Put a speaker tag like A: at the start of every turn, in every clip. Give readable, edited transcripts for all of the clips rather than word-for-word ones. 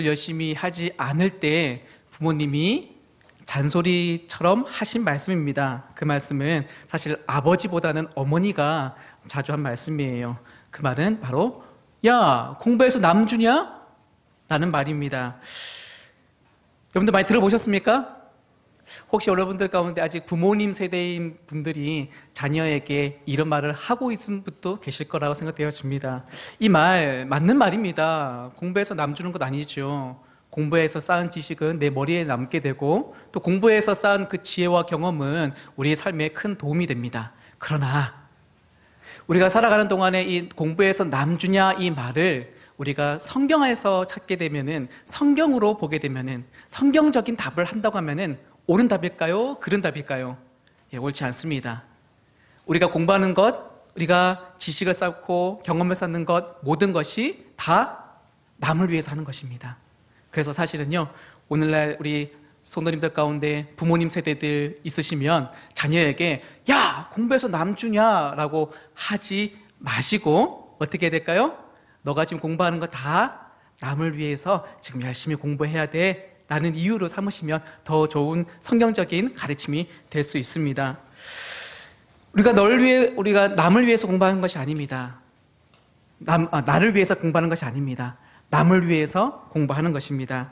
A: 열심히 하지 않을 때 부모님이 잔소리처럼 하신 말씀입니다. 그 말씀은 사실 아버지보다는 어머니가 자주 한 말씀이에요. 그 말은 바로 야, 공부해서 남 주냐? 라는 말입니다. 여러분들 많이 들어보셨습니까? 혹시 여러분들 가운데 아직 부모님 세대인 분들이 자녀에게 이런 말을 하고 있는 분도 계실 거라고 생각되어집니다. 이 말 맞는 말입니다. 공부해서 남 주는 것 아니죠. 공부해서 쌓은 지식은 내 머리에 남게 되고 또 공부해서 쌓은 그 지혜와 경험은 우리의 삶에 큰 도움이 됩니다. 그러나 우리가 살아가는 동안에 이 공부해서 남 주냐 이 말을 우리가 성경에서 찾게 되면은, 성경으로 보게 되면은, 성경적인 답을 한다고 하면은 옳은 답일까요? 그른 답일까요? 예, 옳지 않습니다. 우리가 공부하는 것, 우리가 지식을 쌓고 경험을 쌓는 것, 모든 것이 다 남을 위해서 하는 것입니다. 그래서 사실은요, 오늘날 우리 성도님들 가운데 부모님 세대들 있으시면 자녀에게 야, 공부해서 남 주냐라고 하지 마시고 어떻게 해야 될까요? 너가 지금 공부하는 거 다 남을 위해서 지금 열심히 공부해야 돼 라는 이유로 삼으시면 더 좋은 성경적인 가르침이 될 수 있습니다. 우리가 남을 위해서 공부하는 것이 아닙니다. 나를 위해서 공부하는 것이 아닙니다. 남을 위해서 공부하는 것입니다.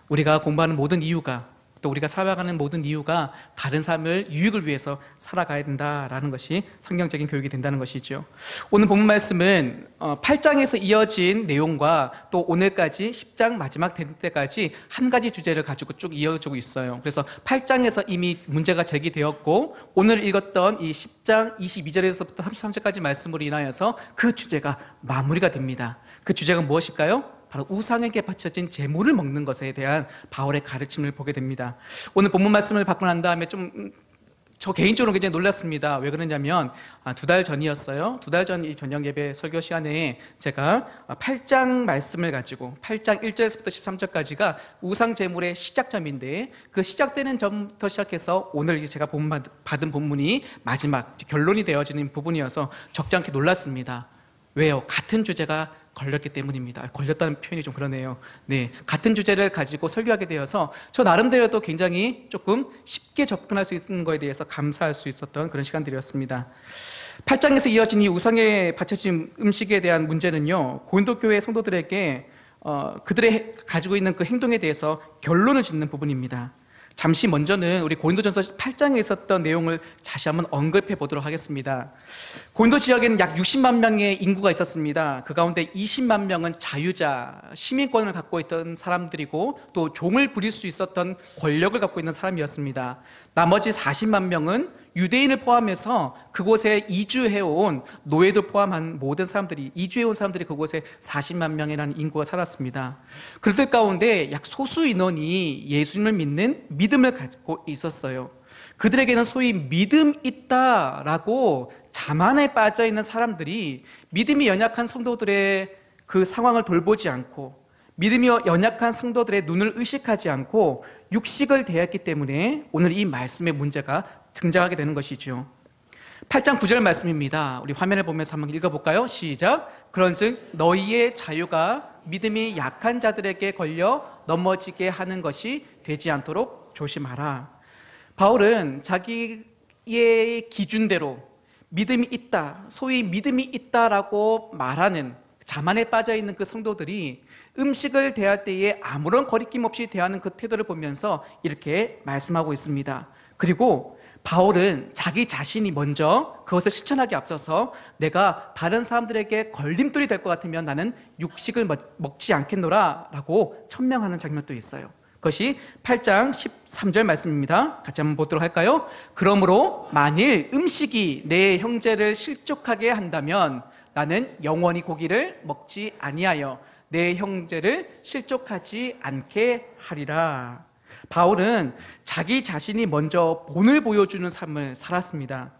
A: 우리가 공부하는 모든 이유가, 또 우리가 살아가는 모든 이유가 다른 삶을 유익을 위해서 살아가야 된다라는 것이 성경적인 교육이 된다는 것이죠. 오늘 본문 말씀은 8장에서 이어진 내용과 또 오늘까지 10장 마지막 될 때까지 한 가지 주제를 가지고 쭉 이어지고 있어요. 그래서 8장에서 이미 문제가 제기되었고 오늘 읽었던 이 10장 22절에서부터 33절까지 말씀으로 인하여서 그 주제가 마무리가 됩니다. 그 주제가 무엇일까요? 바로 우상에게 바쳐진 제물을 먹는 것에 대한 바울의 가르침을 보게 됩니다. 오늘 본문 말씀을 받고 난 다음에 저 개인적으로 굉장히 놀랐습니다. 왜 그러냐면 2달 전이었어요. 2달 전 이 저녁 예배 설교 시간에 제가 8장 말씀을 가지고 8장 1절에서부터 13절까지가 우상 제물의 시작점인데 그 시작되는 점부터 시작해서 오늘 제가 받은 본문이 마지막 결론이 되어지는 부분이어서 적지 않게 놀랐습니다. 왜요? 같은 주제가 걸렸기 때문입니다. 걸렸다는 표현이 좀 그러네요. 네, 같은 주제를 가지고 설교하게 되어서 저 나름대로도 굉장히 조금 쉽게 접근할 수 있는 것에 대해서 감사할 수 있었던 그런 시간들이었습니다. 8장에서 이어진 이 우상에 바쳐진 음식에 대한 문제는요, 고린도 교회 성도들에게 그들의 가지고 있는 그 행동에 대해서 결론을 짓는 부분입니다. 잠시 먼저는 우리 고린도전서 8장에 있었던 내용을 다시 한번 언급해 보도록 하겠습니다. 고린도 지역에는 약 60만 명의 인구가 있었습니다. 그 가운데 20만 명은 자유자, 시민권을 갖고 있던 사람들이고 또 종을 부릴 수 있었던 권력을 갖고 있는 사람이었습니다. 나머지 40만 명은 유대인을 포함해서 그곳에 이주해온 노예들 포함한 모든 사람들이, 이주해온 사람들이 그곳에 40만 명이라는 인구가 살았습니다. 그들 가운데 약 소수 인원이 예수님을 믿는 믿음을 가지고 있었어요. 그들에게는 소위 믿음 있다라고 자만에 빠져 있는 사람들이 믿음이 연약한 성도들의 그 상황을 돌보지 않고 믿음이 연약한 성도들의 눈을 의식하지 않고 육식을 대했기 때문에 오늘 이 말씀의 문제가 등장하게 되는 것이죠. 8장 9절 말씀입니다. 우리 화면을 보면서 한번 읽어볼까요? 시작. 그런즉 너희의 자유가 믿음이 약한 자들에게 걸려 넘어지게 하는 것이 되지 않도록 조심하라. 바울은 자기의 기준대로 믿음이 있다, 소위 믿음이 있다라고 말하는 자만에 빠져 있는 그 성도들이 음식을 대할 때에 아무런 거리낌 없이 대하는 그 태도를 보면서 이렇게 말씀하고 있습니다. 그리고 바울은 자기 자신이 먼저 그것을 실천하기 앞서서 내가 다른 사람들에게 걸림돌이 될 것 같으면 나는 육식을 먹지 않겠노라 라고 천명하는 장면도 있어요. 그것이 8장 13절 말씀입니다. 같이 한번 보도록 할까요? 그러므로 만일 음식이 내 형제를 실족하게 한다면 나는 영원히 고기를 먹지 아니하여 내 형제를 실족하지 않게 하리라. 바울은 자기 자신이 먼저 본을 보여주는 삶을 살았습니다.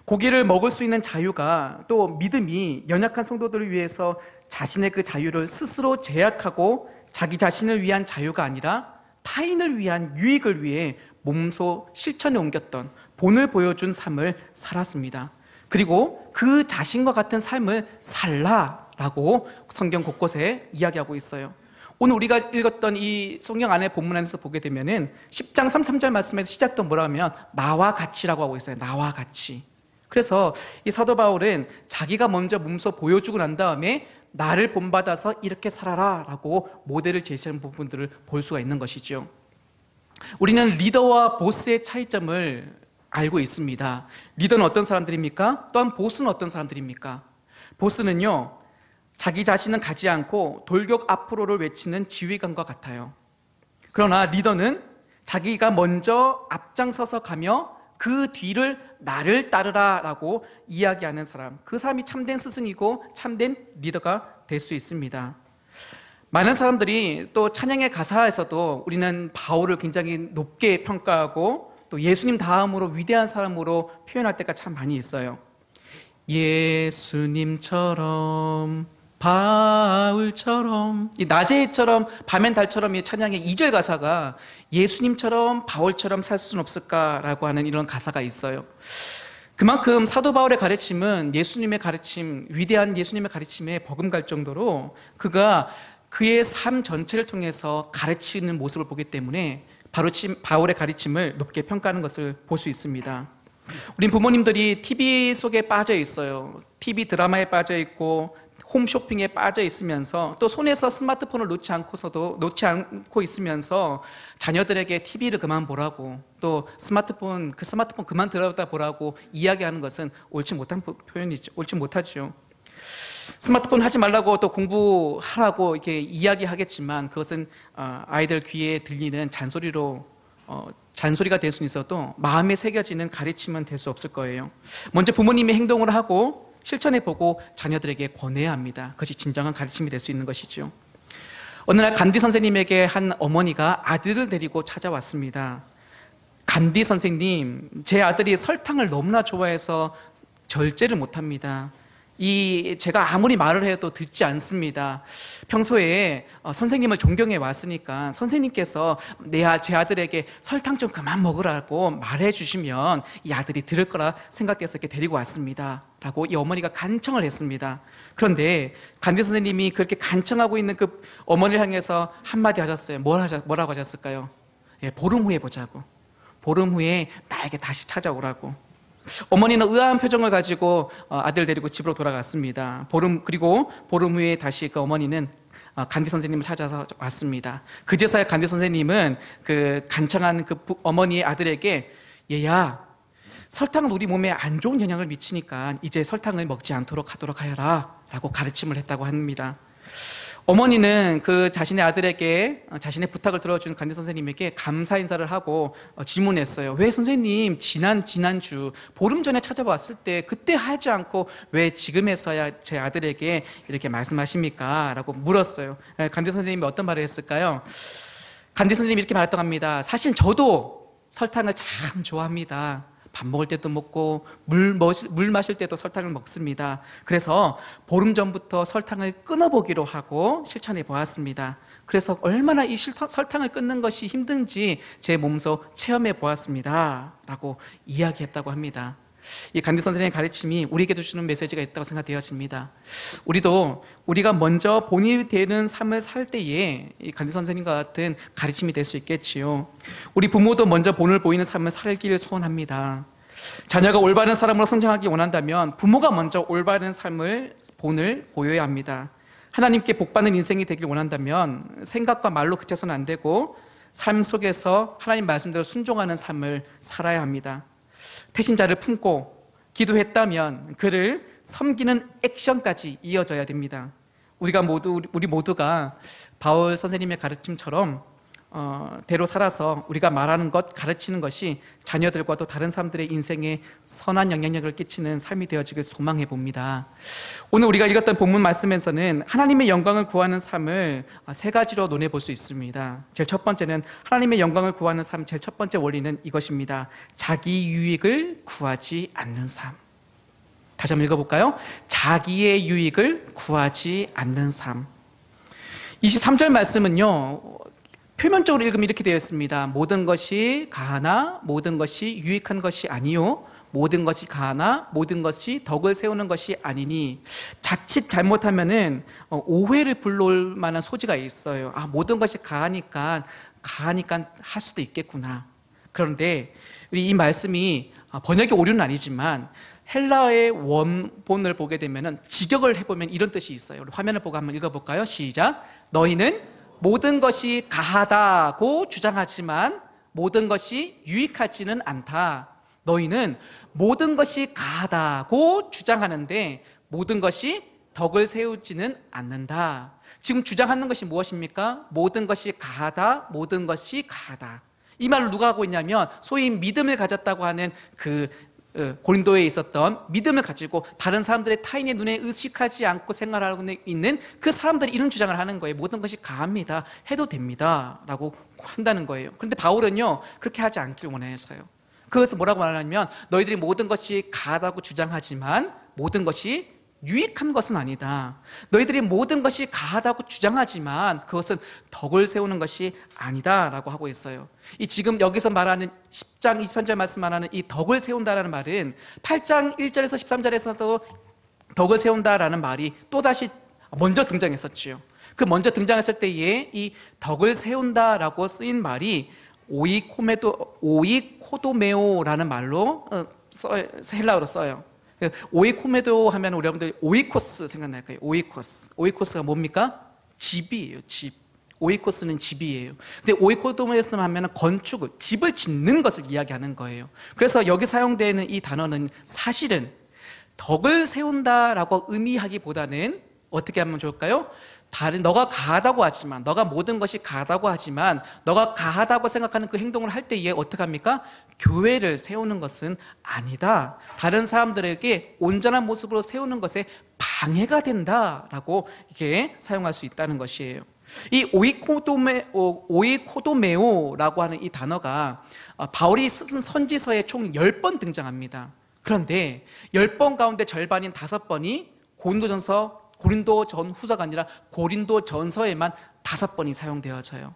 A: 고기를 먹을 수 있는 자유가, 또 믿음이 연약한 성도들을 위해서 자신의 그 자유를 스스로 제약하고 자기 자신을 위한 자유가 아니라 타인을 위한 유익을 위해 몸소 실천에 옮겼던 본을 보여준 삶을 살았습니다. 그리고 그 자신과 같은 삶을 살라라고 성경 곳곳에 이야기하고 있어요. 오늘 우리가 읽었던 이 성경 안에 본문 안에서 보게 되면은 10장 33절 말씀에서 시작도 뭐라 하면 나와 같이라고 하고 있어요. 나와 같이. 그래서 이 사도 바울은 자기가 먼저 몸소 보여주고 난 다음에 나를 본받아서 이렇게 살아라 라고 모델을 제시하는 부분들을 볼 수가 있는 것이죠. 우리는 리더와 보스의 차이점을 알고 있습니다. 리더는 어떤 사람들입니까? 또한 보스는 어떤 사람들입니까? 보스는요, 자기 자신은 가지 않고 돌격 앞으로를 외치는 지휘관과 같아요. 그러나 리더는 자기가 먼저 앞장서서 가며 그 뒤를 나를 따르라 라고 이야기하는 사람, 그 사람이 참된 스승이고 참된 리더가 될 수 있습니다. 많은 사람들이 또 찬양의 가사에서도 우리는 바울을 굉장히 높게 평가하고 또 예수님 다음으로 위대한 사람으로 표현할 때가 참 많이 있어요. 예수님처럼, 바울처럼, 이 낮의 해처럼 밤엔 달처럼 이 찬양의 2절 가사가 예수님처럼 바울처럼 살 수는 없을까라고 하는 이런 가사가 있어요. 그만큼 사도 바울의 가르침은 예수님의 가르침, 위대한 예수님의 가르침에 버금갈 정도로 그가 그의 삶 전체를 통해서 가르치는 모습을 보기 때문에 바울의 가르침을 높게 평가하는 것을 볼 수 있습니다. 우린 부모님들이 TV 속에 빠져 있어요. TV 드라마에 빠져 있고 홈쇼핑에 빠져 있으면서 또 손에서 스마트폰을 놓지 않고 있으면서 자녀들에게 TV를 그만 보라고 또 스마트폰 그만 들여다보라고 이야기하는 것은 옳지 못한 표현이죠. 옳지 못하죠. 스마트폰 하지 말라고 또 공부하라고 이렇게 이야기하겠지만 그것은 아이들 귀에 들리는 잔소리가 될 수는 있어도 마음에 새겨지는 가르침은 될 수 없을 거예요. 먼저 부모님이 행동을 하고 실천해보고 자녀들에게 권해야 합니다. 그것이 진정한 가르침이 될 수 있는 것이죠. 어느 날 간디 선생님에게 한 어머니가 아들을 데리고 찾아왔습니다. 간디 선생님, 제 아들이 설탕을 너무나 좋아해서 절제를 못합니다. 제가 아무리 말을 해도 듣지 않습니다. 평소에 선생님을 존경해 왔으니까 선생님께서 제 아들에게 설탕 좀 그만 먹으라고 말해 주시면 이 아들이 들을 거라 생각해서 이렇게 데리고 왔습니다 라고 이 어머니가 간청을 했습니다. 그런데 간디 선생님이 그렇게 간청하고 있는 그 어머니를 향해서 한마디 하셨어요. 뭐라고 하셨을까요? 보름 후에 보자고. 보름 후에 나에게 다시 찾아오라고. 어머니는 의아한 표정을 가지고 아들 데리고 집으로 돌아갔습니다. 그리고 보름 후에 다시 그 어머니는 간디 선생님을 찾아서 왔습니다. 그제서야 간디 선생님은 그 간청한 그 어머니의 아들에게 얘야, 설탕은 우리 몸에 안 좋은 영향을 미치니까 이제 설탕을 먹지 않도록 하도록 하여라 라고 가르침을 했다고 합니다. 어머니는 그 자신의 아들에게 자신의 부탁을 들어준 간디 선생님에게 감사 인사를 하고 질문했어요. 왜 선생님 지난주 보름 전에 찾아왔을 때 그때 하지 않고 왜 지금에서야 제 아들에게 이렇게 말씀하십니까? 라고 물었어요. 간디 선생님이 어떤 말을 했을까요? 간디 선생님이 이렇게 말했다고 합니다. 사실 저도 설탕을 참 좋아합니다. 밥 먹을 때도 먹고 물 마실 때도 설탕을 먹습니다. 그래서 보름 전부터 설탕을 끊어보기로 하고 실천해 보았습니다. 그래서 얼마나 이 설탕을 끊는 것이 힘든지 제 몸소 체험해 보았습니다 라고 이야기했다고 합니다. 이 간디 선생님의 가르침이 우리에게도 주는 메시지가 있다고 생각되어집니다. 우리가 먼저 본이 되는 삶을 살 때에 이 간디 선생님과 같은 가르침이 될 수 있겠지요. 우리 부모도 먼저 본을 보이는 삶을 살기를 소원합니다. 자녀가 올바른 사람으로 성장하기 원한다면 부모가 먼저 올바른 본을 보여야 합니다. 하나님께 복받는 인생이 되길 원한다면 생각과 말로 그쳐서는 안 되고 삶 속에서 하나님 말씀대로 순종하는 삶을 살아야 합니다. 태신자를 품고 기도했다면 그를 섬기는 액션까지 이어져야 됩니다. 우리 모두가 바울 선생님의 가르침처럼 대로 살아서 우리가 말하는 것, 가르치는 것이 자녀들과 또 다른 사람들의 인생에 선한 영향력을 끼치는 삶이 되어지길 소망해 봅니다. 오늘 우리가 읽었던 본문 말씀에서는 하나님의 영광을 구하는 삶을 세 가지로 논해 볼 수 있습니다. 제일 첫 번째는 하나님의 영광을 구하는 삶, 제일 첫 번째 원리는 이것입니다. 자기 유익을 구하지 않는 삶. 다시 한번 읽어볼까요? 자기의 유익을 구하지 않는 삶. 23절 말씀은요, 표면적으로 읽으면 이렇게 되어 있습니다. 모든 것이 가하나 모든 것이 유익한 것이 아니요 모든 것이 가하나 모든 것이 덕을 세우는 것이 아니니. 자칫 잘못하면은 오해를 불러올 만한 소지가 있어요. 모든 것이 가하니까 할 수도 있겠구나. 그런데 우리 이 말씀이 번역의 오류는 아니지만 헬라어의 원본을 보게 되면은 직역을 해보면 이런 뜻이 있어요. 우리 화면을 보고 한번 읽어볼까요? 시작. 너희는 모든 것이 가하다고 주장하지만 모든 것이 유익하지는 않다. 너희는 모든 것이 가하다고 주장하는데 모든 것이 덕을 세우지는 않는다. 지금 주장하는 것이 무엇입니까? 모든 것이 가하다, 모든 것이 가하다. 이 말을 누가 하고 있냐면 소위 믿음을 가졌다고 하는 고린도에 있었던 믿음을 가지고 다른 사람들의 타인의 눈에 의식하지 않고 생활하고 있는 그 사람들이 이런 주장을 하는 거예요. 모든 것이 가합니다, 해도 됩니다 라고 한다는 거예요. 그런데 바울은요 그렇게 하지 않길 원해서요. 그것을 뭐라고 말하냐면 너희들이 모든 것이 가하다고 주장하지만 모든 것이 유익한 것은 아니다. 너희들이 모든 것이 가하다고 주장하지만 그것은 덕을 세우는 것이 아니다 라고 하고 있어요. 이 지금 여기서 말하는 10장 23절 말씀 말하는 이 덕을 세운다라는 말은 8장 1절에서 13절에서도 덕을 세운다라는 말이 또다시 먼저 등장했었지요. 그 먼저 등장했을 때에 이 덕을 세운다라고 쓰인 말이 오이코도메오라는 말로 헬라어로 써요. 오이코메도 하면 우리 여러분들 오이코스 생각날 거예요. 오이코스가 뭡니까? 집이에요. 집. 오이코스는 집이에요. 근데 오이코도메스 하면 건축, 집을 짓는 것을 이야기하는 거예요. 그래서 여기 사용되는 이 단어는 사실은 덕을 세운다라고 의미하기보다는 어떻게 하면 좋을까요? 너가 가하다고 하지만, 너가 모든 것이 가하다고 하지만 너가 가하다고 생각하는 그 행동을 할 때에 어떻게 합니까? 교회를 세우는 것은 아니다. 다른 사람들에게 온전한 모습으로 세우는 것에 방해가 된다라고 이렇게 사용할 수 있다는 것이에요. 이 오이코도메오라고 하는 이 단어가 바울이 쓴 선지서에 총 10번 등장합니다. 그런데 10번 가운데 절반인 5번이 고린도 전후서가 아니라 고린도 전서에만 5번이 사용되어져요.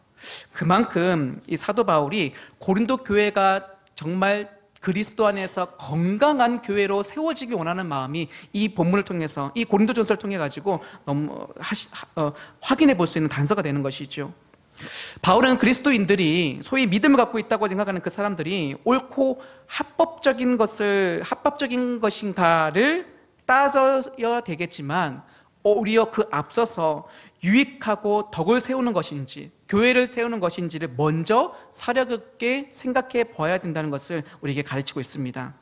A: 그만큼 이 사도 바울이 고린도 교회가 정말 그리스도 안에서 건강한 교회로 세워지기 원하는 마음이 이 본문을 통해서, 이 고린도 전서를 통해 가지고 확인해 볼 수 있는 단서가 되는 것이죠. 바울은 그리스도인들이 소위 믿음을 갖고 있다고 생각하는 그 사람들이 옳고 합법적인 것인가를 따져야 되겠지만 오히려 그 앞서서 유익하고 덕을 세우는 것인지 교회를 세우는 것인지를 먼저 사려 깊게 생각해 봐야 된다는 것을 우리에게 가르치고 있습니다.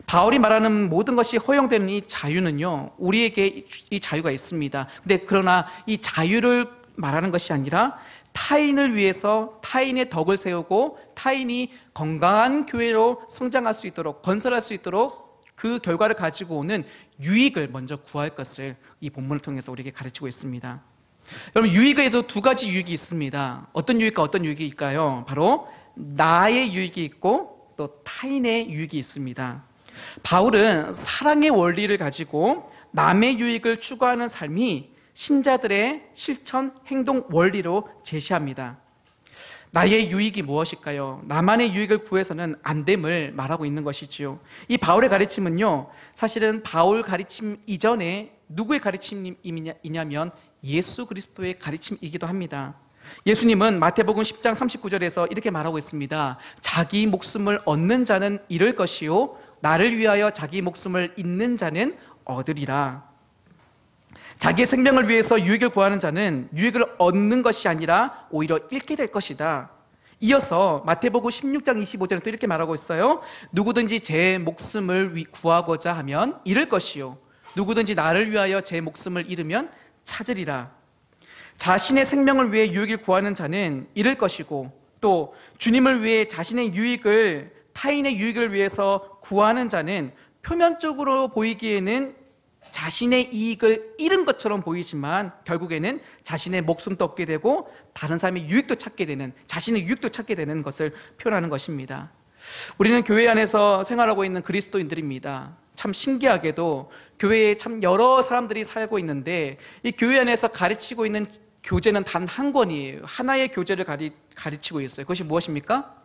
A: 바울이 말하는 모든 것이 허용되는 이 자유는요, 우리에게 이 자유가 있습니다. 그러나 이 자유를 말하는 것이 아니라 타인을 위해서 타인의 덕을 세우고 타인이 건강한 교회로 성장할 수 있도록, 건설할 수 있도록 그 결과를 가지고 오는 유익을 먼저 구할 것을 이 본문을 통해서 우리에게 가르치고 있습니다. 여러분, 유익에도 2가지 유익이 있습니다. 어떤 유익과 어떤 유익일까요? 바로 나의 유익이 있고 또 타인의 유익이 있습니다. 바울은 사랑의 원리를 가지고 남의 유익을 추구하는 삶이 신자들의 실천 행동 원리로 제시합니다. 나의 유익이 무엇일까요? 나만의 유익을 구해서는 안 됨을 말하고 있는 것이지요. 이 바울의 가르침은요, 사실은 바울 가르침 이전에 누구의 가르침이냐면 예수 그리스도의 가르침이기도 합니다. 예수님은 마태복음 10장 39절에서 이렇게 말하고 있습니다. 자기 목숨을 얻는 자는 잃을 것이요 나를 위하여 자기 목숨을 잃는 자는 얻으리라. 자기의 생명을 위해서 유익을 구하는 자는 유익을 얻는 것이 아니라 오히려 잃게 될 것이다. 이어서 마태복음 16장 25절에 또 이렇게 말하고 있어요. 누구든지 제 목숨을 구하고자 하면 잃을 것이요 누구든지 나를 위하여 제 목숨을 잃으면 찾으리라. 자신의 생명을 위해 유익을 구하는 자는 잃을 것이고 또 주님을 위해 자신의 유익을 타인의 유익을 위해서 구하는 자는 표면적으로 보이기에는 자신의 이익을 잃은 것처럼 보이지만 결국에는 자신의 목숨도 얻게 되고 다른 사람의 유익도 찾게 되는, 자신의 유익도 찾게 되는 것을 표현하는 것입니다. 우리는 교회 안에서 생활하고 있는 그리스도인들입니다. 참 신기하게도 교회에 참 여러 사람들이 살고 있는데 이 교회 안에서 가르치고 있는 교재는 단 한 권이에요. 하나의 교재를 가르치고 있어요. 그것이 무엇입니까?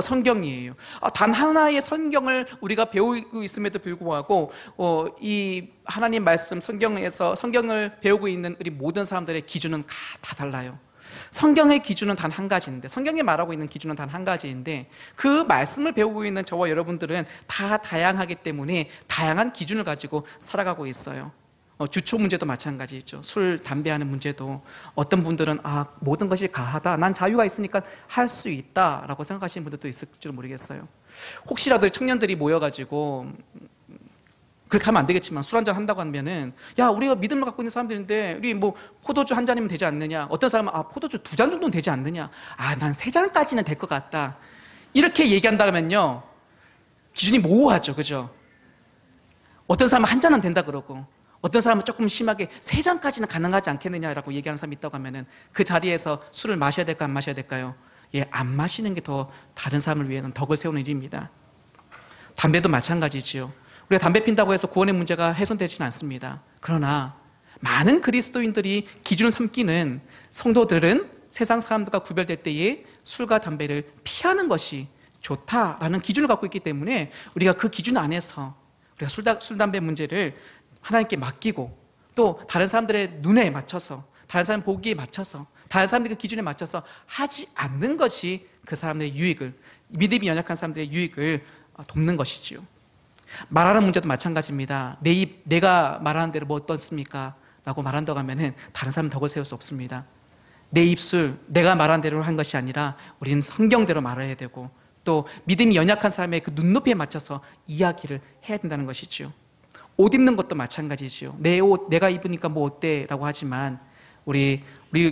A: 성경이에요. 단 하나의 성경을 우리가 배우고 있음에도 불구하고 이 하나님 말씀 성경에서 성경을 배우고 있는 우리 모든 사람들의 기준은 다 달라요. 성경의 기준은 단 한 가지인데, 성경이 말하고 있는 기준은 단 한 가지인데, 그 말씀을 배우고 있는 저와 여러분들은 다 다양하기 때문에 다양한 기준을 가지고 살아가고 있어요. 주초 문제도 마찬가지죠. 술, 담배 하는 문제도 어떤 분들은 모든 것이 가하다, 난 자유가 있으니까 할 수 있다 라고 생각하시는 분들도 있을지 모르겠어요. 혹시라도 청년들이 모여가지고, 그렇게 하면 안 되겠지만 술 한잔 한다고 하면은, 야, 우리가 믿음을 갖고 있는 사람들인데 우리 뭐 포도주 한 잔이면 되지 않느냐, 어떤 사람은 포도주 2잔 정도는 되지 않느냐, 난 3잔까지는 될 것 같다, 이렇게 얘기한다면요 기준이 모호하죠. 그죠? 어떤 사람은 한 잔은 된다 그러고, 어떤 사람은 조금 심하게 3잔까지는 가능하지 않겠느냐라고 얘기하는 사람이 있다고 하면은 그 자리에서 술을 마셔야 될까 안 마셔야 될까요? 안 마시는 게 더 다른 사람을 위해서는 덕을 세우는 일입니다. 담배도 마찬가지지요. 우리가 담배 핀다고 해서 구원의 문제가 해소되지는 않습니다. 그러나 많은 그리스도인들이 기준을 삼기는 성도들은 세상 사람들과 구별될 때에 술과 담배를 피하는 것이 좋다라는 기준을 갖고 있기 때문에 우리가 그 기준 안에서 우리가 술, 담배 문제를 하나님께 맡기고, 또 다른 사람들의 눈에 맞춰서, 다른 사람 보기에 맞춰서, 다른 사람들의 그 기준에 맞춰서 하지 않는 것이 그 사람들의 유익을, 믿음이 연약한 사람들의 유익을 돕는 것이지요. 말하는 문제도 마찬가지입니다. 내 입, 내가 말하는 대로 뭐 어떻습니까? 라고 말한다고 하면은 다른 사람은 덕을 세울 수 없습니다. 내 입술, 내가 말한 대로 한 것이 아니라 우리는 성경대로 말해야 되고, 또 믿음이 연약한 사람의 그 눈높이에 맞춰서 이야기를 해야 된다는 것이지요. 옷 입는 것도 마찬가지지요. 내 옷 내가 입으니까 뭐 어때? 라고 하지만 우리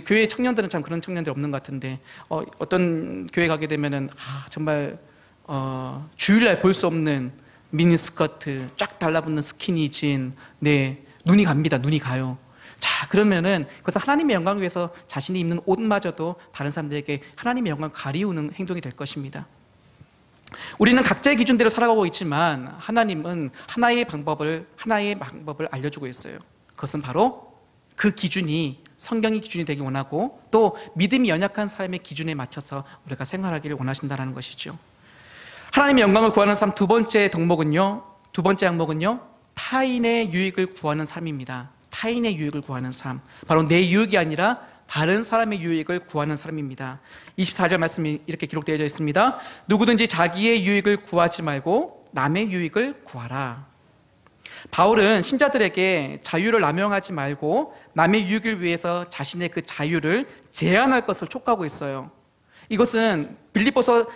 A: 교회 청년들은 참 그런 청년들이 없는 것 같은데, 어떤 교회 가게 되면은 정말 주일날 볼 수 없는 미니스커트, 쫙 달라붙는 스키니진, 눈이 갑니다. 눈이 가요. 자, 그러면은 그래서 하나님의 영광을 위해서 자신이 입는 옷마저도 다른 사람들에게 하나님의 영광을 가리우는 행동이 될 것입니다. 우리는 각자의 기준대로 살아가고 있지만 하나님은 하나의 방법을 알려주고 있어요. 그것은 바로 그 기준이 성경의 기준이 되기 원하고, 또 믿음이 연약한 사람의 기준에 맞춰서 우리가 생활하기를 원하신다는 것이죠. 하나님의 영광을 구하는 삶 두 번째 항목은요 타인의 유익을 구하는 삶입니다. 타인의 유익을 구하는 삶, 바로 내 유익이 아니라 다른 사람의 유익을 구하는 삶입니다. 24절 말씀이 이렇게 기록되어 있습니다. 누구든지 자기의 유익을 구하지 말고 남의 유익을 구하라. 바울은 신자들에게 자유를 남용하지 말고 남의 유익을 위해서 자신의 그 자유를 제한할 것을 촉구하고 있어요. 이것은 빌립보서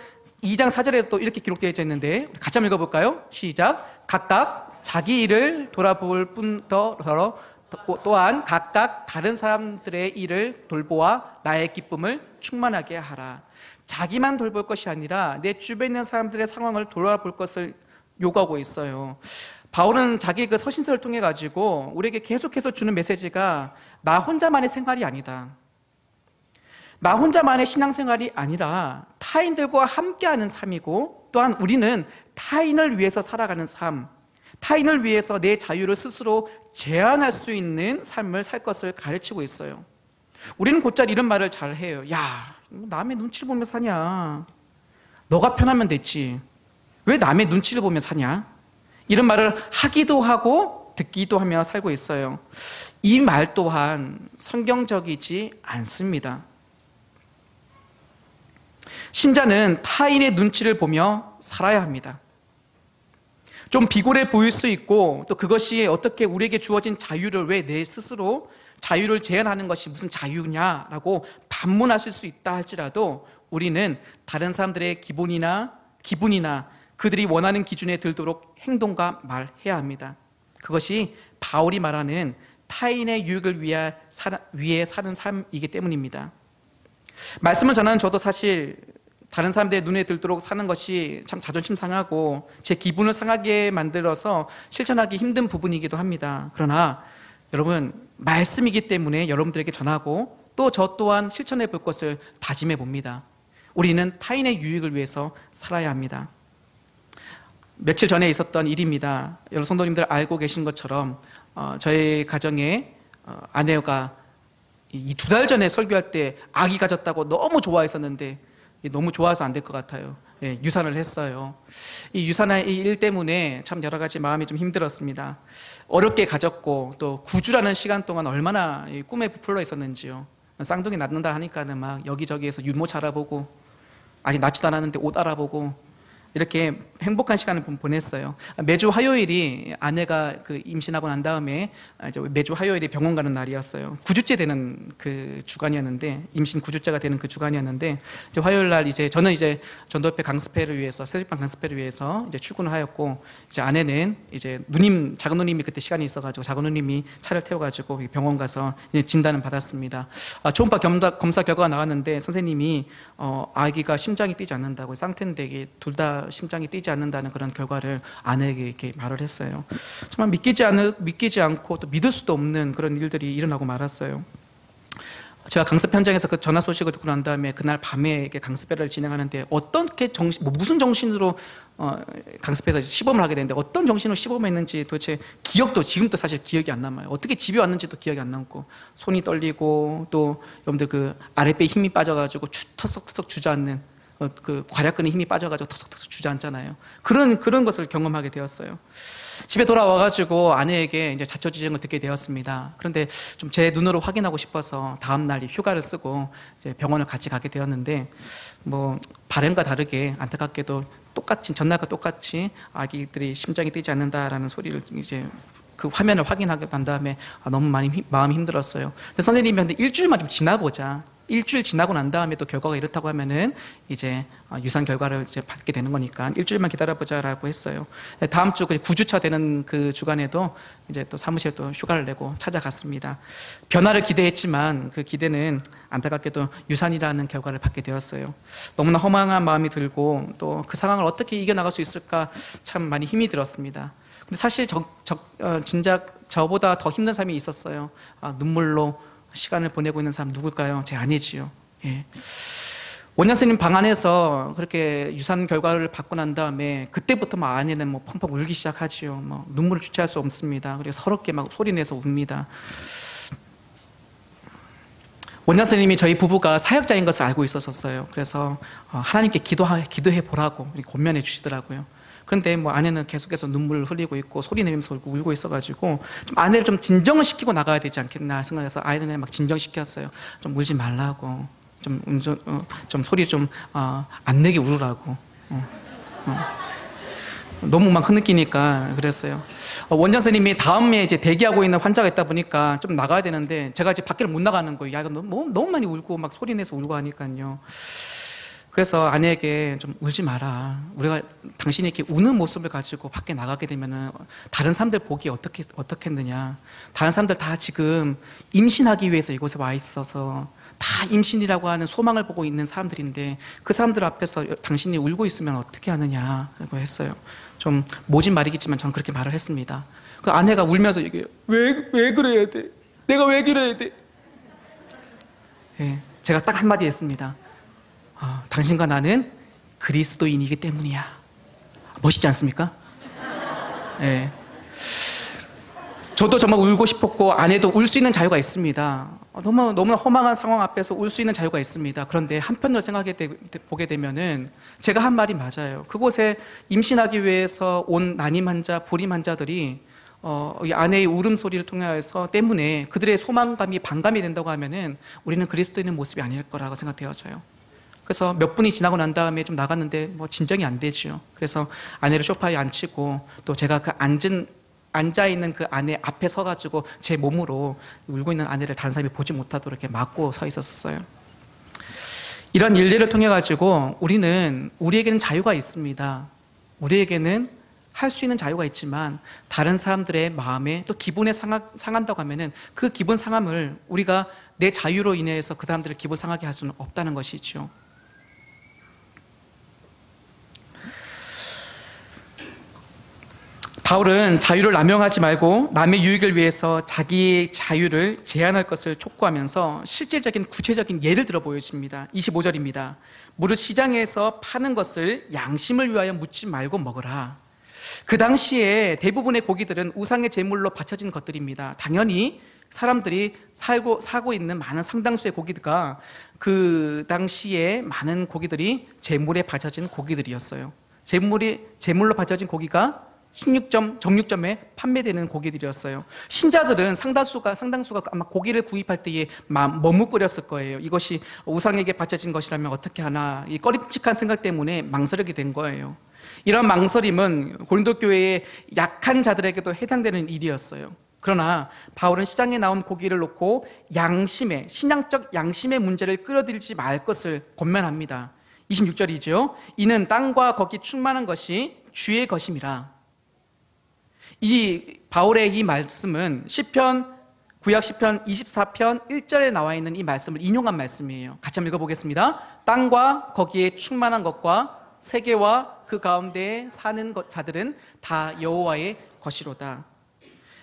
A: 2장 4절에 또 이렇게 기록되어 있는데 같이 한번 읽어볼까요? 시작. 각각 자기 일을 돌아볼 뿐더러 또한 각각 다른 사람들의 일을 돌보아 나의 기쁨을 충만하게 하라. 자기만 돌볼 것이 아니라 내 주변에 있는 사람들의 상황을 돌아볼 것을 요구하고 있어요. 바울은 자기 그 서신서를 통해 가지고 우리에게 계속해서 주는 메시지가 나 혼자만의 생활이 아니다, 나 혼자만의 신앙생활이 아니라 타인들과 함께하는 삶이고, 또한 우리는 타인을 위해서 살아가는 삶, 타인을 위해서 내 자유를 스스로 제한할 수 있는 삶을 살 것을 가르치고 있어요. 우리는 곧잘 이런 말을 잘 해요. 야, 남의 눈치를 보며 사냐? 너가 편하면 됐지, 왜 남의 눈치를 보며 사냐? 이런 말을 하기도 하고 듣기도 하며 살고 있어요. 이 말 또한 성경적이지 않습니다. 신자는 타인의 눈치를 보며 살아야 합니다. 좀 비굴해 보일 수 있고, 또 그것이 어떻게 우리에게 주어진 자유를 왜 내 스스로 자유를 제한하는 것이 무슨 자유냐라고 반문하실 수 있다 할지라도, 우리는 다른 사람들의 기분이나 그들이 원하는 기준에 들도록 행동과 말해야 합니다. 그것이 바울이 말하는 타인의 유익을 위해 사는 삶이기 때문입니다. 말씀을 전하는 저도 사실 다른 사람들의 눈에 들도록 사는 것이 참 자존심 상하고 제 기분을 상하게 만들어서 실천하기 힘든 부분이기도 합니다. 그러나 여러분, 말씀이기 때문에 여러분들에게 전하고, 또 저 또한 실천해 볼 것을 다짐해 봅니다. 우리는 타인의 유익을 위해서 살아야 합니다. 며칠 전에 있었던 일입니다. 여러분 성도님들 알고 계신 것처럼 저희 가정에 아내가 이 2달 전에 설교할 때 아기 가졌다고 너무 좋아했었는데, 너무 좋아서 안 될 것 같아요. 예, 유산을 했어요. 이 유산의 이 일 때문에 참 여러 가지 마음이 좀 힘들었습니다. 어렵게 가졌고 또 구주라는 시간 동안 얼마나 이 꿈에 부풀러 있었는지요. 쌍둥이 낳는다 하니까는 막 여기저기에서 유모차 알아보고 아직 낳지도 않았는데 옷 알아보고 이렇게 행복한 시간을 보냈어요. 매주 화요일이 아내가 그 임신하고 난 다음에 이제 매주 화요일이 병원 가는 날이었어요. 9주째 되는 그 주간이었는데, 임신 9주째가 되는 그 주간이었는데, 이제 화요일 날 이제 저는 이제 전도협회 강습회를 위해서, 새벽반 강습회를 위해서 이제 출근을 하였고, 이제 아내는 이제 작은 누님이 그때 시간이 있어가지고 작은 누님이 차를 태워가지고 병원 가서 이제 진단을 받았습니다. 초음파 검사 결과가 나왔는데 선생님이 아기가 심장이 뛰지 않는다고, 쌍태인데 이게 둘 다 심장이 뛰지 않는다는 그런 결과를 아내에게 이렇게 말을 했어요. 정말 믿기지 않고 또 믿을 수도 없는 그런 일들이 일어나고 말았어요. 제가 강습 현장에서 그 전화 소식을 듣고 난 다음에 그날 밤에 이렇게 강습회를 진행하는데 어떻게 무슨 정신으로 강습회에서 시범을 하게 되는데 어떤 정신으로 시범을 했는지 도대체 기억도 지금도 사실 기억이 안 남아요. 어떻게 집에 왔는지도 기억이 안 남고 손이 떨리고 또 여러분들 그 아랫배에 힘이 빠져가지고 터석터석 주저앉는 그 괄약근에 힘이 빠져가지고 터석터석 주저앉잖아요. 그런 것을 경험하게 되었어요. 집에 돌아와가지고 아내에게 이제 자초지종을 듣게 되었습니다. 그런데 좀 제 눈으로 확인하고 싶어서 다음날 휴가를 쓰고 이제 병원을 같이 가게 되었는데 뭐 바람과 다르게 안타깝게도 똑같이 전날과 똑같이 아기들이 심장이 뛰지 않는다라는 소리를 이제 그 화면을 확인하고 난 다음에 너무 많이 마음이 힘들었어요. 근데 선생님한테 일주일만 좀 지나보자. 일주일 지나고 난 다음에 또 결과가 이렇다고 하면은 이제 유산 결과를 이제 받게 되는 거니까 일주일만 기다려보자라고 했어요. 다음 주 9주차 되는 그 주간에도 이제 또 사무실에 또 휴가를 내고 찾아갔습니다. 변화를 기대했지만 그 기대는 안타깝게도 유산이라는 결과를 받게 되었어요. 너무나 허망한 마음이 들고 또 그 상황을 어떻게 이겨나갈 수 있을까 참 많이 힘이 들었습니다. 근데 사실 진작 저보다 더 힘든 삶이 있었어요. 눈물로 시간을 보내고 있는 사람 누굴까요? 제 아내지요. 예. 원장선생님 방 안에서 그렇게 유산 결과를 받고 난 다음에 그때부터 막 아내는 뭐 펑펑 울기 시작하지요. 뭐 눈물을 주체할 수 없습니다. 그래서 서럽게 막 소리내서 웁니다. 원장선생님이 저희 부부가 사역자인 것을 알고 있었어요. 그래서 하나님께 기도해 보라고 권면해 주시더라고요. 그런데 뭐 아내는 계속해서 눈물을 흘리고 있고 소리 내면서 울고 있어가지고 좀 아내를 좀 진정을 시키고 나가야 되지 않겠나 생각해서 아내는 막 진정시켰어요. 좀 울지 말라고, 좀 소리 좀 안 내게 울으라고. 너무 막 흐느끼니까 그랬어요. 원장 선생님이 다음에 이제 대기하고 있는 환자가 있다 보니까 좀 나가야 되는데 제가 이제 밖에를 못 나가는 거예요. 야, 너무 많이 울고 막 소리 내서 울고 하니까요. 그래서 아내에게 좀 울지 마라. 우리가 당신이 이렇게 우는 모습을 가지고 밖에 나가게 되면은 다른 사람들 보기 어떻겠느냐. 다른 사람들 다 지금 임신하기 위해서 이곳에 와 있어서 다 임신이라고 하는 소망을 보고 있는 사람들인데 그 사람들 앞에서 당신이 울고 있으면 어떻게 하느냐라고 했어요. 좀 모진 말이겠지만 저는 그렇게 말을 했습니다. 그 아내가 울면서 얘기해요. 왜 그래야 돼? 내가 왜 그래야 돼? 예, 제가 딱 한마디 했습니다. 당신과 나는 그리스도인이기 때문이야. 멋있지 않습니까? 예. 저도 정말 울고 싶었고 아내도 울 수 있는 자유가 있습니다. 너무나 허망한 상황 앞에서 울 수 있는 자유가 있습니다. 그런데 한편으로 보게 되면은 제가 한 말이 맞아요. 그곳에 임신하기 위해서 온 난임 환자, 불임 환자들이 이 아내의 울음소리를 통해서 때문에 그들의 소망감이 반감이 된다고 하면은 우리는 그리스도인의 모습이 아닐 거라고 생각되어져요. 그래서 몇 분이 지나고 난 다음에 좀 나갔는데 뭐 진정이 안 되죠. 그래서 아내를 소파에 앉히고 또 제가 그 앉아있는 그 아내 앞에 서가지고 제 몸으로 울고 있는 아내를 다른 사람이 보지 못하도록 이렇게 막고 서 있었어요. 이런 일들을 통해가지고 우리에게는 자유가 있습니다. 우리에게는 할 수 있는 자유가 있지만 다른 사람들의 마음에 또 기분에 상한다고 하면은 그 기분 상함을 우리가 내 자유로 인해서 그 사람들을 기분 상하게 할 수는 없다는 것이죠. 바울은 자유를 남용하지 말고 남의 유익을 위해서 자기의 자유를 제한할 것을 촉구하면서 실제적인 구체적인 예를 들어 보여줍니다. 25절입니다. 무릇 시장에서 파는 것을 양심을 위하여 묻지 말고 먹으라. 그 당시에 대부분의 고기들은 우상의 제물로 바쳐진 것들입니다. 당연히 사람들이 사고 있는 많은 상당수의 고기가 그 당시에 많은 고기들이 제물에 바쳐진 고기들이었어요. 제물로 바쳐진 고기가 정육점에 판매되는 고기들이었어요. 신자들은 상당수가 아마 고기를 구입할 때에 머뭇거렸을 거예요. 이것이 우상에게 바쳐진 것이라면 어떻게 하나, 이 꺼림칙한 생각 때문에 망설이게 된 거예요. 이런 망설임은 고린도 교회의 약한 자들에게도 해당되는 일이었어요. 그러나 바울은 시장에 나온 고기를 놓고 신앙적 양심의 문제를 끌어들이지 말 것을 권면합니다. 26절이죠. 이는 땅과 거기 충만한 것이 주의 것임이라. 이 바울의 이 말씀은 구약 시편 24편 1절에 나와 있는 이 말씀을 인용한 말씀이에요. 같이 한번 읽어보겠습니다. 땅과 거기에 충만한 것과 세계와 그 가운데에 사는 자들은 다 여호와의 것이로다.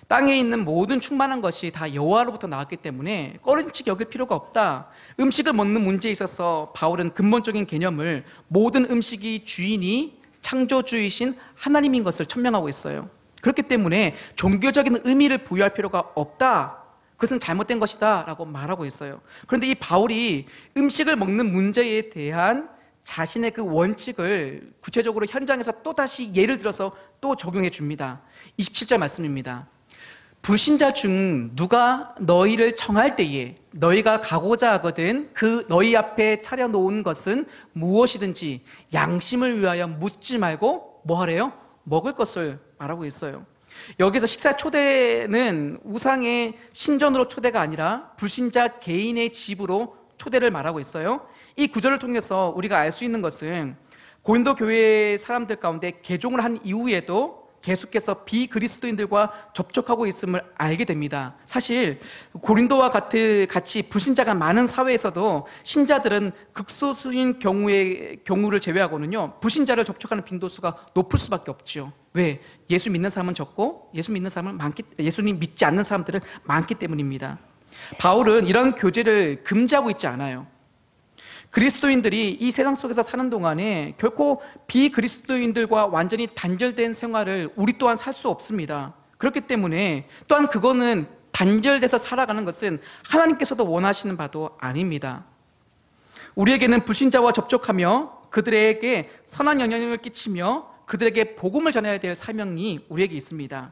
A: 땅에 있는 모든 충만한 것이 다 여호와로부터 나왔기 때문에 꺼림칙 여길 필요가 없다. 음식을 먹는 문제에 있어서 바울은 근본적인 개념을 모든 음식이 주인이 창조주이신 하나님인 것을 천명하고 있어요. 그렇기 때문에 종교적인 의미를 부여할 필요가 없다. 그것은 잘못된 것이다 라고 말하고 있어요. 그런데 이 바울이 음식을 먹는 문제에 대한 자신의 그 원칙을 구체적으로 현장에서 또다시 예를 들어서 또 적용해 줍니다. 27절 말씀입니다. 불신자 중 누가 너희를 청할 때에 너희가 가고자 하거든 그 너희 앞에 차려놓은 것은 무엇이든지 양심을 위하여 묻지 말고 뭐 하래요? 먹을 것을 말하고 있어요. 여기서 식사 초대는 우상의 신전으로 초대가 아니라 불신자 개인의 집으로 초대를 말하고 있어요. 이 구절을 통해서 우리가 알 수 있는 것은 고린도 교회 사람들 가운데 개종을 한 이후에도 계속해서 비그리스도인들과 접촉하고 있음을 알게 됩니다. 사실 고린도와 같이 불신자가 많은 사회에서도 신자들은 극소수인 경우를 제외하고는요, 불신자를 접촉하는 빈도수가 높을 수밖에 없죠. 왜? 예수 믿는 사람은 적고 예수님 믿지 않는 사람들은 많기 때문입니다. 바울은 이런 교제를 금지하고 있지 않아요. 그리스도인들이 이 세상 속에서 사는 동안에 결코 비그리스도인들과 완전히 단절된 생활을 우리 또한 살 수 없습니다. 그렇기 때문에 또한 그거는 단절돼서 살아가는 것은 하나님께서도 원하시는 바도 아닙니다. 우리에게는 불신자와 접촉하며 그들에게 선한 영향력을 끼치며 그들에게 복음을 전해야 될 사명이 우리에게 있습니다.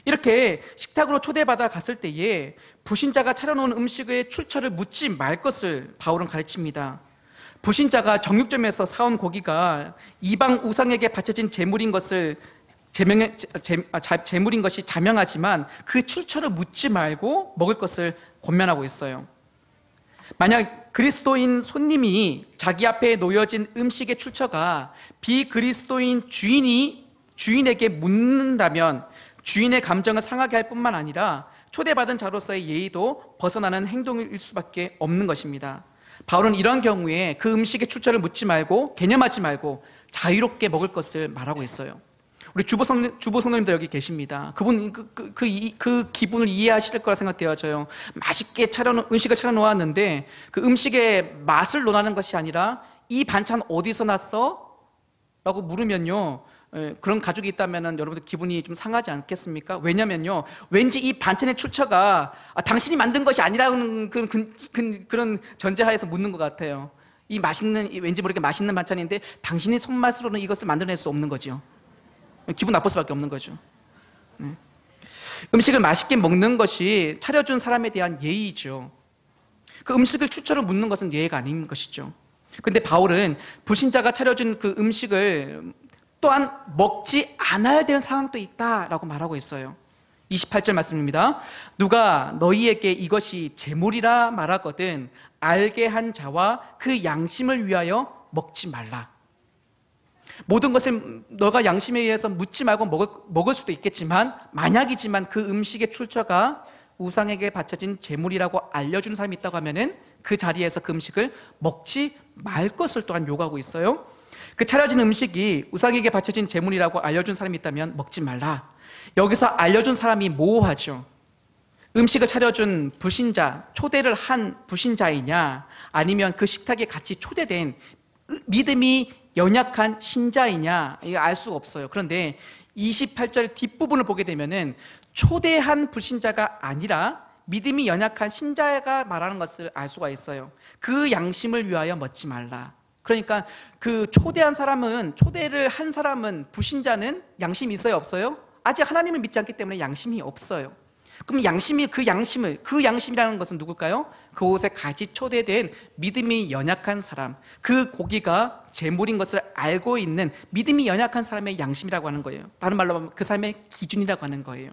A: 이렇게 식탁으로 초대받아 갔을 때에 불신자가 차려놓은 음식의 출처를 묻지 말 것을 바울은 가르칩니다. 불신자가 정육점에서 사온 고기가 이방 우상에게 바쳐진 제물인 것이 자명하지만 그 출처를 묻지 말고 먹을 것을 권면하고 있어요. 만약 그리스도인 손님이 자기 앞에 놓여진 음식의 출처가 비그리스도인 주인에게 묻는다면 주인의 감정을 상하게 할 뿐만 아니라 초대받은 자로서의 예의도 벗어나는 행동일 수밖에 없는 것입니다. 바울은 이런 경우에 그 음식의 출처를 묻지 말고 개념하지 말고 자유롭게 먹을 것을 말하고 있어요. 우리 주보 성도님들 여기 계십니다. 그분 그 기분을 이해하실 거라 생각되어져요. 맛있게 음식을 차려놓았는데 그 음식의 맛을 논하는 것이 아니라 이 반찬 어디서 났어? 라고 물으면요, 그런 가족이 있다면 여러분들 기분이 좀 상하지 않겠습니까? 왜냐면요, 왠지 이 반찬의 출처가 당신이 만든 것이 아니라는 그런 전제하에서 묻는 것 같아요. 왠지 모르게 맛있는 반찬인데 당신의 손맛으로는 이것을 만들어낼 수 없는 거죠. 기분 나쁠 수밖에 없는 거죠. 음식을 맛있게 먹는 것이 차려준 사람에 대한 예의죠. 그 음식을 출처를 묻는 것은 예의가 아닌 것이죠. 그런데 바울은 불신자가 차려준 그 음식을 또한 먹지 않아야 되는 상황도 있다라고 말하고 있어요. 28절 말씀입니다. 누가 너희에게 이것이 제물이라 말하거든 알게 한 자와 그 양심을 위하여 먹지 말라. 모든 것을 너가 양심에 의해서 묻지 말고 먹을 수도 있겠지만, 만약이지만 그 음식의 출처가 우상에게 바쳐진 제물이라고 알려주는 사람이 있다고 하면은 그 자리에서 그 음식을 먹지 말 것을 또한 요구하고 있어요. 그 차려진 음식이 우상에게 바쳐진 제물이라고 알려준 사람이 있다면 먹지 말라. 여기서 알려준 사람이 모호하죠. 음식을 차려준 불신자, 초대를 한 불신자이냐, 아니면 그 식탁에 같이 초대된 믿음이 연약한 신자이냐, 이거 알 수가 없어요. 그런데 28절 뒷부분을 보게 되면은 초대한 불신자가 아니라 믿음이 연약한 신자가 말하는 것을 알 수가 있어요. 그 양심을 위하여 먹지 말라. 그러니까 그 초대를 한 사람은, 불신자는 양심이 있어요, 없어요? 아직 하나님을 믿지 않기 때문에 양심이 없어요. 그럼 그 양심이라는 것은 누굴까요? 그곳에 같이 초대된 믿음이 연약한 사람, 그 고기가 제물인 것을 알고 있는 믿음이 연약한 사람의 양심이라고 하는 거예요. 다른 말로 하면 그 사람의 기준이라고 하는 거예요.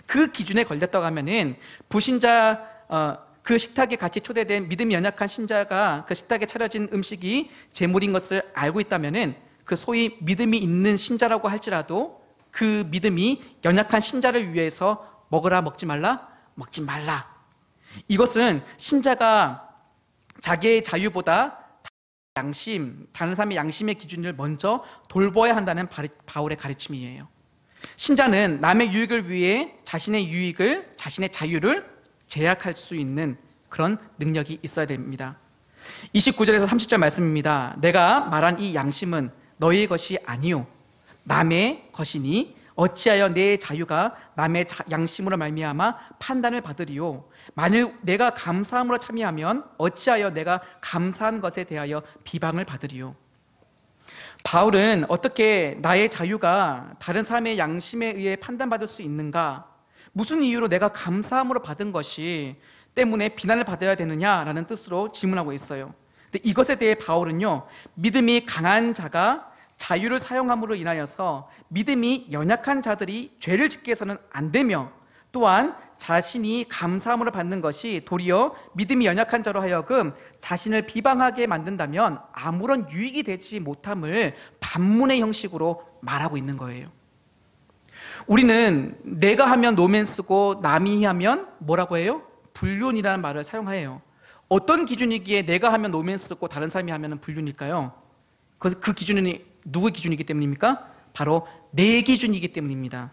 A: 그 기준에 걸렸다고 하면은 불신자, 그 식탁에 같이 초대된 믿음이 연약한 신자가 그 식탁에 차려진 음식이 제물인 것을 알고 있다면은 그 소위 믿음이 있는 신자라고 할지라도 그 믿음이 연약한 신자를 위해서 먹으라, 먹지 말라? 먹지 말라. 이것은 신자가 자기의 자유보다 다른 사람의 양심의 기준을 먼저 돌봐야 한다는 바울의 가르침이에요. 신자는 남의 유익을 위해 자신의 자유를 제약할 수 있는 그런 능력이 있어야 됩니다. 29절에서 30절 말씀입니다. 내가 말한 이 양심은 너희의 것이 아니요 남의 것이니 어찌하여 내 자유가 남의 양심으로 말미암아 판단을 받으리요. 만일 내가 감사함으로 참여하면 어찌하여 내가 감사한 것에 대하여 비방을 받으리요. 바울은 어떻게 나의 자유가 다른 사람의 양심에 의해 판단받을 수 있는가? 무슨 이유로 내가 감사함으로 받은 것이 때문에 비난을 받아야 되느냐라는 뜻으로 질문하고 있어요. 근데 이것에 대해 바울은요, 믿음이 강한 자가 자유를 사용함으로 인하여서 믿음이 연약한 자들이 죄를 짓게 해서는 안 되며, 또한 자신이 감사함으로 받는 것이 도리어 믿음이 연약한 자로 하여금 자신을 비방하게 만든다면 아무런 유익이 되지 못함을 반문의 형식으로 말하고 있는 거예요. 우리는 내가 하면 노맨스고 남이 하면 뭐라고 해요? 불륜이라는 말을 사용해요. 어떤 기준이기에 내가 하면 노맨스고 다른 사람이 하면 불륜일까요? 그래서 그 기준은 누구의 기준이기 때문입니까? 바로 내 기준이기 때문입니다.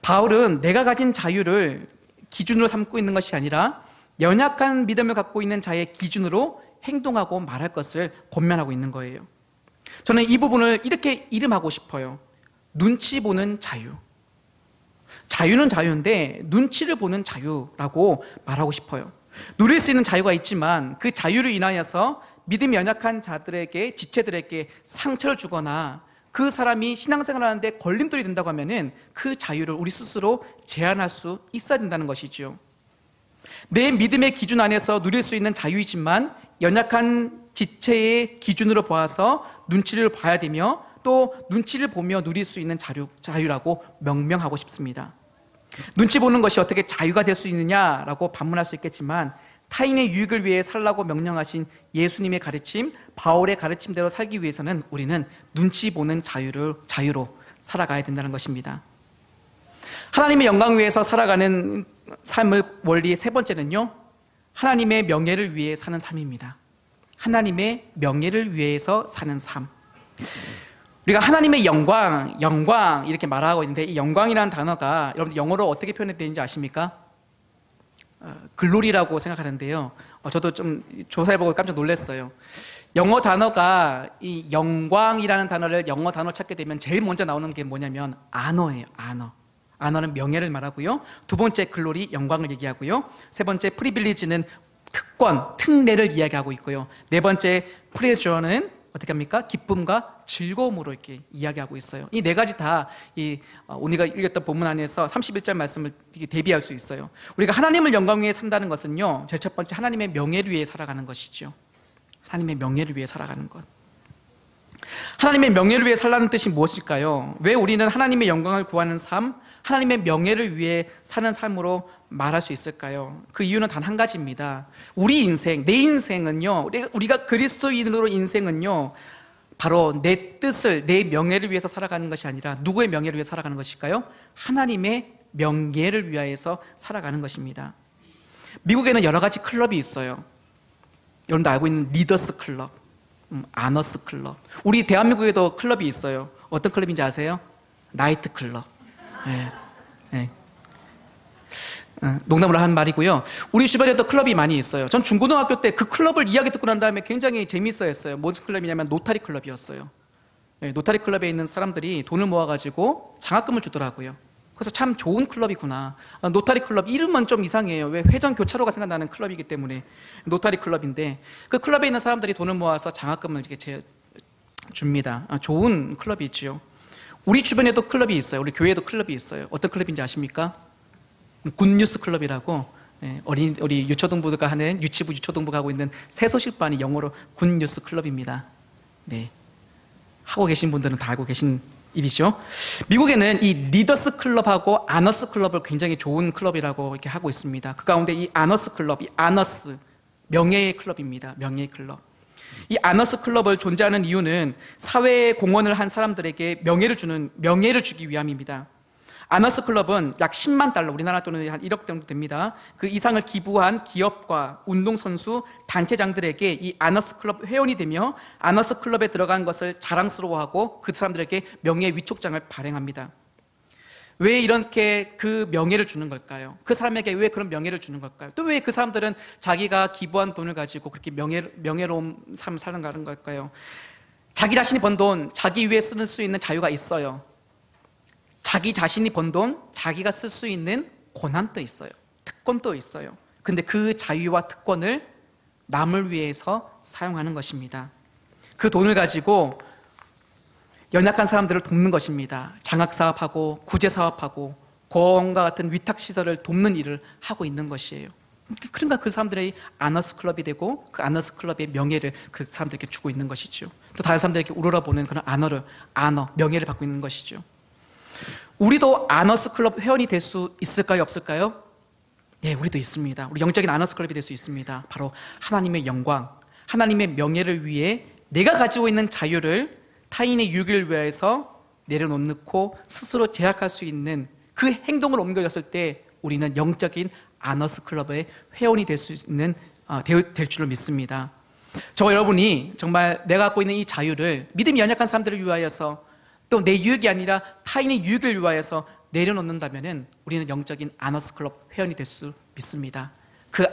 A: 바울은 내가 가진 자유를 기준으로 삼고 있는 것이 아니라 연약한 믿음을 갖고 있는 자의 기준으로 행동하고 말할 것을 권면하고 있는 거예요. 저는 이 부분을 이렇게 이름하고 싶어요. 눈치 보는 자유. 자유는 자유인데 눈치를 보는 자유라고 말하고 싶어요. 누릴 수 있는 자유가 있지만 그 자유를 인하여서 믿음이 연약한 자들에게, 지체들에게 상처를 주거나 그 사람이 신앙생활을 하는데 걸림돌이 된다고 하면은 그 자유를 우리 스스로 제한할 수 있어야 된다는 것이죠. 내 믿음의 기준 안에서 누릴 수 있는 자유이지만 연약한 지체의 기준으로 보아서 눈치를 봐야 되며, 또 눈치를 보며 누릴 수 있는 자유라고 명명하고 싶습니다. 눈치 보는 것이 어떻게 자유가 될 수 있느냐라고 반문할 수 있겠지만, 타인의 유익을 위해 살라고 명령하신 예수님의 가르침, 바울의 가르침대로 살기 위해서는 우리는 눈치 보는 자유로 살아가야 된다는 것입니다. 하나님의 영광 위해서 살아가는 삶의 원리 세 번째는요, 하나님의 명예를 위해 사는 삶입니다. 하나님의 명예를 위해서 사는 삶. 우리가 하나님의 영광 이렇게 말하고 있는데, 이 영광이라는 단어가 여러분들 영어로 어떻게 표현되는지 아십니까? 글로리라고 생각하는데요. 저도 좀 조사해보고 깜짝 놀랐어요. 영어 단어가 이 영광이라는 단어를 영어 단어 찾게 되면 제일 먼저 나오는 게 뭐냐면 아너예요. 아너는 명예를 말하고요. 두 번째 글로리, 영광을 얘기하고요. 세 번째 프리빌리지는 특권, 특례를 이야기하고 있고요. 네 번째 프레저는 어떻게 합니까? 기쁨과 즐거움으로 이렇게 이야기하고 있어요. 이 네 가지 다 우리가 읽었던 본문 안에서 31절 말씀을 대비할 수 있어요. 우리가 하나님을 영광 위해 산다는 것은요, 제일 첫 번째 하나님의 명예를 위해 살아가는 것이죠. 하나님의 명예를 위해 살아가는 것. 하나님의 명예를 위해 살라는 뜻이 무엇일까요? 왜 우리는 하나님의 영광을 구하는 삶, 하나님의 명예를 위해 사는 삶으로 말할 수 있을까요? 그 이유는 단 한 가지입니다. 우리 인생, 내 인생은요, 우리가 그리스도인으로 인생은요, 바로 내 뜻을, 내 명예를 위해서 살아가는 것이 아니라 누구의 명예를 위해 살아가는 것일까요? 하나님의 명예를 위하여서 살아가는 것입니다. 미국에는 여러 가지 클럽이 있어요. 여러분도 알고 있는 리더스 클럽, 아너스 클럽. 우리 대한민국에도 클럽이 있어요. 어떤 클럽인지 아세요? 나이트 클럽. 네. 네. 농담으로 한 말이고요. 우리 주변에도 클럽이 많이 있어요. 전 중고등학교 때 그 클럽을 이야기 듣고 난 다음에 굉장히 재미있어 했어요. 무슨 클럽이냐면 노타리 클럽이었어요. 네, 노타리 클럽에 있는 사람들이 돈을 모아가지고 장학금을 주더라고요. 그래서 참 좋은 클럽이구나. 노타리 클럽 이름은 좀 이상해요. 왜 회전 교차로가 생각나는 클럽이기 때문에 노타리 클럽인데, 그 클럽에 있는 사람들이 돈을 모아서 장학금을 이렇게 줍니다. 좋은 클럽이 있죠. 우리 주변에도 클럽이 있어요. 우리 교회에도 클럽이 있어요. 어떤 클럽인지 아십니까? 굿뉴스 클럽이라고, 우리 유초등부가 하는, 유치부 유초등부가 하고 있는 새소식반이 영어로 굿뉴스 클럽입니다. 네, 하고 계신 분들은 다 알고 계신 일이죠. 미국에는 이 리더스 클럽하고 아너스 클럽을 굉장히 좋은 클럽이라고 이렇게 하고 있습니다. 그 가운데 이 아너스 클럽, 이 아너스, 명예의 클럽입니다. 명예의 클럽. 이 아너스 클럽을 존재하는 이유는 사회에 공헌을 한 사람들에게 명예를 주기 위함입니다. 아너스 클럽은 약 10만 달러, 우리나라 돈은 한 1억 정도 됩니다. 그 이상을 기부한 기업과 운동선수, 단체장들에게 이 아너스 클럽 회원이 되며 아너스 클럽에 들어간 것을 자랑스러워하고 그 사람들에게 명예 위촉장을 발행합니다. 왜 이렇게 그 명예를 주는 걸까요? 그 사람에게 왜 그런 명예를 주는 걸까요? 또 왜 그 사람들은 자기가 기부한 돈을 가지고 그렇게 명예로운 삶을 살아가는 걸까요? 자기 자신이 번 돈, 자기 위해 쓸 수 있는 자유가 있어요. 자기 자신이 번 돈, 자기가 쓸 수 있는 권한도 있어요. 특권도 있어요. 근데 그 자유와 특권을 남을 위해서 사용하는 것입니다. 그 돈을 가지고 연약한 사람들을 돕는 것입니다. 장학사업하고 구제사업하고 공원과 같은 위탁시설을 돕는 일을 하고 있는 것이에요. 그러니까 그 사람들의 아너스 클럽이 되고 그 아너스 클럽의 명예를 그 사람들에게 주고 있는 것이죠. 또 다른 사람들에게 우러러보는 그런 명예를 받고 있는 것이죠. 우리도 아너스 클럽 회원이 될 수 있을까요? 없을까요? 네, 우리도 있습니다. 우리 영적인 아너스 클럽이 될 수 있습니다. 바로 하나님의 영광, 하나님의 명예를 위해 내가 가지고 있는 자유를 타인의 유익을 위해서 내려놓고 스스로 제약할 수 있는 그 행동을 옮겨졌을 때 우리는 영적인 아너스 클럽의 회원이 될 수 있는 될 줄을 믿습니다. 저와 여러분이 정말 내가 갖고 있는 이 자유를 믿음이 연약한 사람들을 위하여서 또 내 유익이 아니라 타인의 유익을 위하여서 내려놓는다면 우리는 영적인 아너스 클럽 회원이 될 수 믿습니다. 그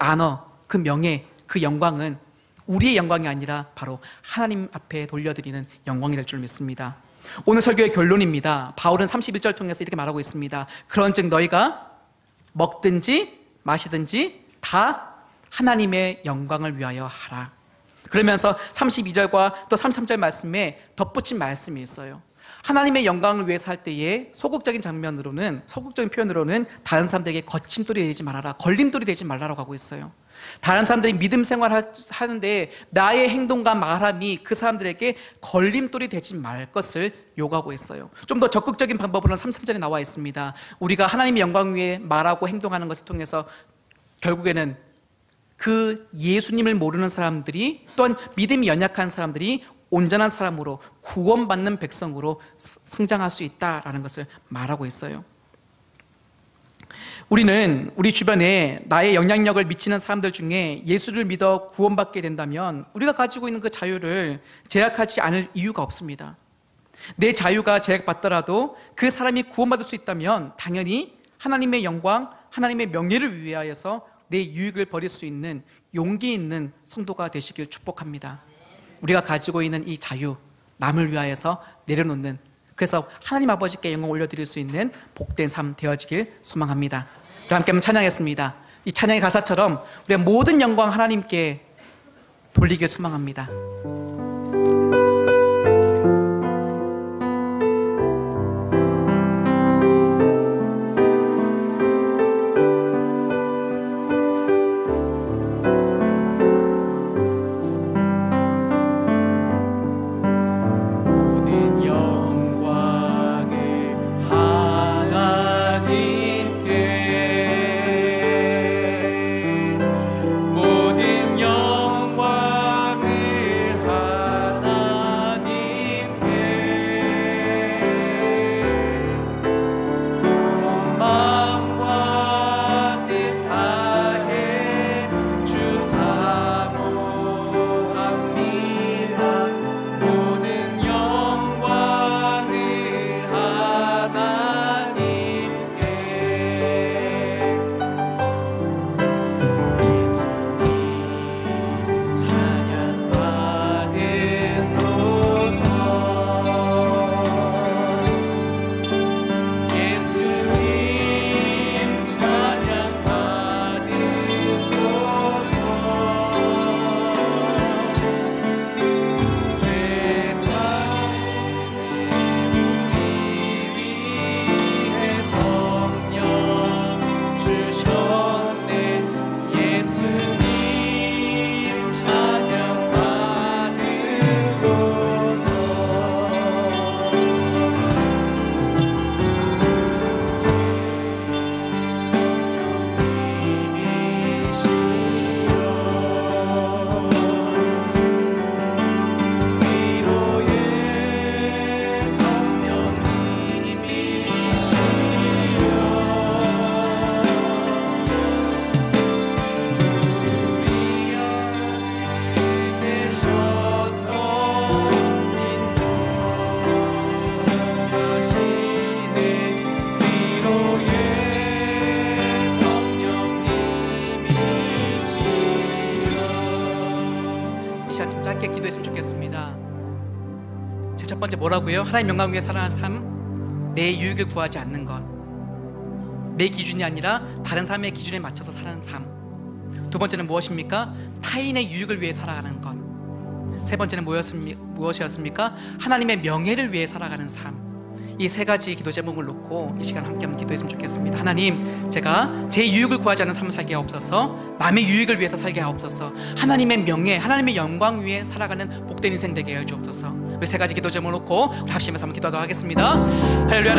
A: 그 명예, 그 영광은 우리의 영광이 아니라 바로 하나님 앞에 돌려드리는 영광이 될 줄 믿습니다. 오늘 설교의 결론입니다. 바울은 31절 통해서 이렇게 말하고 있습니다. 그런즉 너희가 먹든지 마시든지 다 하나님의 영광을 위하여 하라. 그러면서 32절과 또 33절 말씀에 덧붙인 말씀이 있어요. 하나님의 영광을 위해서 할 때에 소극적인 표현으로는 다른 사람들에게 거침돌이 되지 말아라, 걸림돌이 되지 말라라고 하고 있어요. 다른 사람들이 믿음 생활을 하는데 나의 행동과 말함이 그 사람들에게 걸림돌이 되지 말 것을 요구하고 있어요. 좀 더 적극적인 방법으로는 33절에 나와 있습니다. 우리가 하나님의 영광 위에 말하고 행동하는 것을 통해서 결국에는 그 예수님을 모르는 사람들이, 또한 믿음이 연약한 사람들이 온전한 사람으로 구원받는 백성으로 성장할 수 있다라는 것을 말하고 있어요. 우리는 우리 주변에 나의 영향력을 미치는 사람들 중에 예수를 믿어 구원받게 된다면 우리가 가지고 있는 그 자유를 제약하지 않을 이유가 없습니다. 내 자유가 제약받더라도 그 사람이 구원받을 수 있다면 당연히 하나님의 영광, 하나님의 명예를 위하여서 내 유익을 버릴 수 있는 용기 있는 성도가 되시길 축복합니다. 우리가 가지고 있는 이 자유, 남을 위하여서 내려놓는, 그래서 하나님 아버지께 영광 올려드릴 수 있는 복된 삶 되어지길 소망합니다. 우리 함께 한번 찬양했습니다. 이 찬양의 가사처럼 우리의 모든 영광 하나님께 돌리길 소망합니다.
B: 모든 영광을
A: 첫 번째 뭐라고요? 하나님 영광 위해 살아가는 삶, 내 유익을 구하지 않는 것, 내 기준이 아니라 다른 사람의 기준에 맞춰서 사는 삶. 두 번째는 무엇입니까? 타인의 유익을 위해 살아가는 것. 세 번째는 무엇이었습니까? 하나님의 명예를 위해 살아가는 삶. 이 세 가지 기도 제목을 놓고 이 시간 함께 한번 기도했으면 좋겠습니다. 하나님, 제가 제 유익을 구하지 않는 삶을 살게 하옵소서. 남의 유익을 위해서 살게 하옵소서. 하나님의 명예, 하나님의 영광 위에 살아가는 복된 인생 되게 해 주옵소서. 이 세 가지 기도 제목을 놓고 우리 합심해서 한번 기도하도록 하겠습니다. 할렐루야.